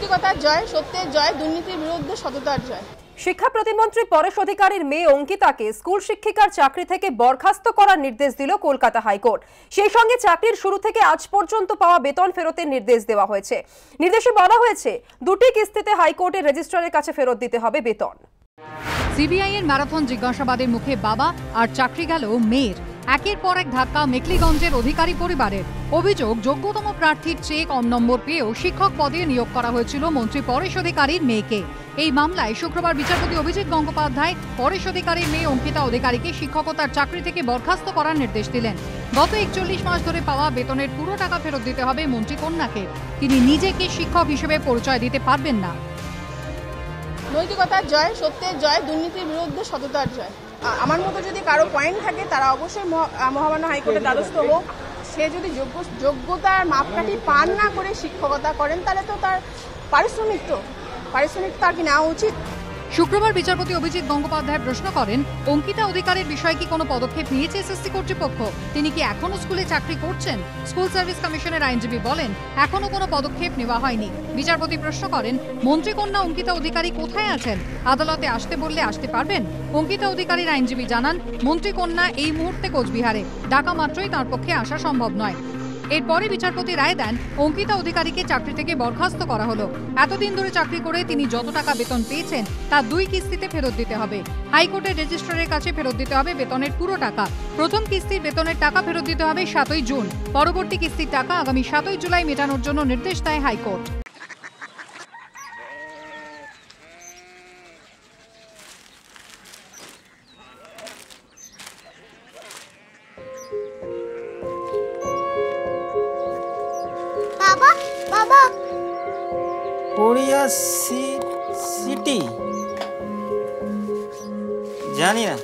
নৈতিকতার জয়, সত্যের জয়, দুর্নীতির বিরুদ্ধে সততার জয়। শিক্ষা প্রতিমন্ত্রী পরেশ অধিকারীর মেয়ে অঙ্কিতাকে স্কুল শিক্ষিকার চাকরি থেকে বরখাস্ত করার নির্দেশ দিল কলকাতা হাইকোর্ট। সেই সঙ্গে চাকরির শুরু থেকে আজ পর্যন্ত পাওয়া বেতন ফেরতের নির্দেশ দেওয়া হয়েছে। নির্দেশে বলা হয়েছে দুটি কিস্তিতে হাইকোর্টের রেজিস্ট্রারের কাছে ফেরত দিতে হবে বেতন। সিবিআই এর ম্যারাথন জিজ্ঞাসাবাদের মুখে বাবা আর চাকরি গেল মেয়ের। একের পর এক ধাক্কা মেখলিগঞ্জের অধিকারী পরিবারের। অভিযোগ, যোগ্যতম প্রার্থীর চেয়ে কম নম্বর পেয়েও শিক্ষক পদে নিয়োগ করা হয়েছিল মন্ত্রী পরেশ অধিকারীর মেয়েকে। এই মামলায় শুক্রবার বিচারপতি অভিজিৎ গঙ্গোপাধ্যায় পরেশ অধিকারীর মেয়ে অঙ্কিতা অধিকারীকে শিক্ষকতার চাকরি থেকে বরখাস্ত করার নির্দেশ দিলেন। গত 41 মাস ধরে পাওয়া বেতনের পুরো টাকা ফেরত দিতে হবে মন্ত্রী কন্যাকে। তিনি নিজেকে শিক্ষক হিসেবে পরিচয় দিতে পারবেন না। নৈতিকতার জয়, সত্যের জয়, দুর্নীতির বিরুদ্ধে সততার জয়। আমার মতো যদি কারো পয়েন্ট থাকে তারা অবশ্যই মহামান্য হাইকোর্টের দ্বারস্থ হোক। সে যদি যোগ্যতার মাপকাঠি পান না করে শিক্ষকতা করেন তাহলে তো তার পারিশ্রমিক তার কি নেওয়া উচিত। শুক্রবার বিচারপতি অভিজিৎ গঙ্গোপাধ্যায় প্রশ্ন করেন, অঙ্কিতা অধিকারীর বিষয়ে কি কোনো পদক্ষেপ নিয়েছে এসএসসি কর্তৃপক্ষ? তিনি কি এখনো স্কুলে চাকরি করছেন? স্কুল সার্ভিস কমিশনের আইনজীবী বলেন, এখনো কোনো পদক্ষেপ নেওয়া হয়নি। বিচারপতি প্রশ্ন করেন, মন্ত্রীকন্যা অঙ্কিতা অধিকারী কোথায় আছেন? আদালতে আসতে বললে আসতে পারবেন? অঙ্কিতা অধিকারীর আইনজীবী জানান, মন্ত্রীকন্যা এই মুহূর্তে কোচবিহারে, ডাকা মাত্রই তার পক্ষে আসা সম্ভব নয়। এরপরে বিচারপতি রায় দেন, অঙ্কিতা অধিকারীকে চাকরি থেকে বরখাস্ত করা হলো। এতদিন ধরে চাকরি করে তিনি যত টাকা বেতন পেয়েছেন তা 2 কিস্তিতে ফেরত দিতে হবে। হাইকোর্টের রেজিস্ট্রারের কাছে ফেরত দিতে হবে বেতনের পুরো টাকা। প্রথম কিস্তির বেতনের টাকা ফেরত দিতে হবে 7ই জুন। পরবর্তী কিস্তির টাকা আগামী 7ই জুলাই মেটানোর জন্য নির্দেশ দেয় হাইকোর্ট। कोरिया सिटी জানি না।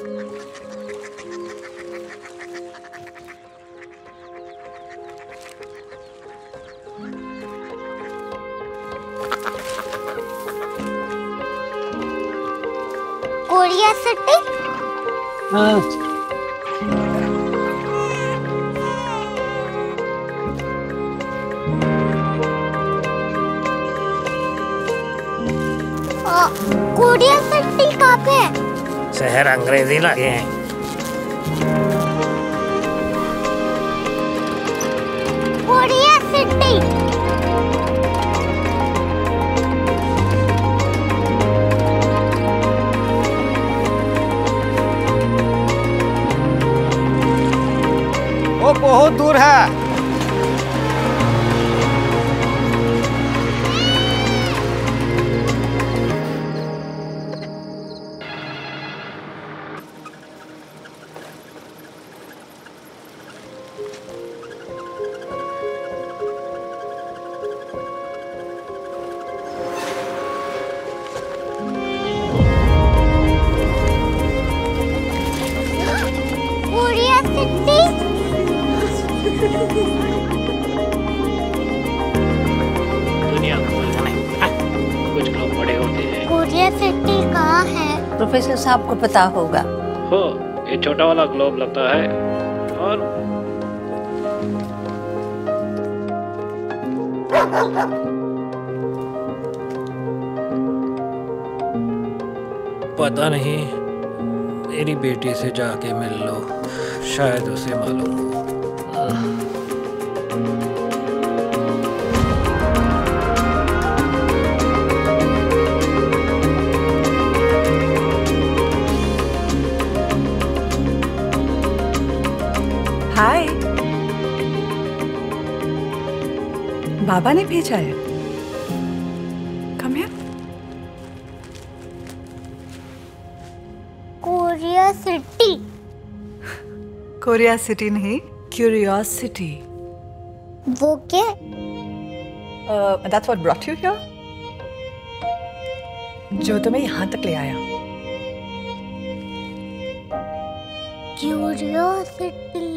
Korea city? कोरिया सिटी कहाँ पे है? शहर अंग्रेजी लगे हैं। Korea city. वो बहुत दूर है। दुनिया कुछ लोग बड़े होते हैं। कोरिया सिटी कहाँ है? प्रोफेसर साहब को पता होगा। हो, ये छोटा वाला ग्लोब लगता है और पता नहीं, मेरी बेटी से जाके मिल लो, शायद उसे मालूम हो। हाय, बाबा ने भेजा है। Come here. Korea city. Korea city नहीं, क्यूरियोसिटी। वो क्या? That's what brought you here? जो तुम्हें यहाँ तक ले आया। क्यूरियोसिटी।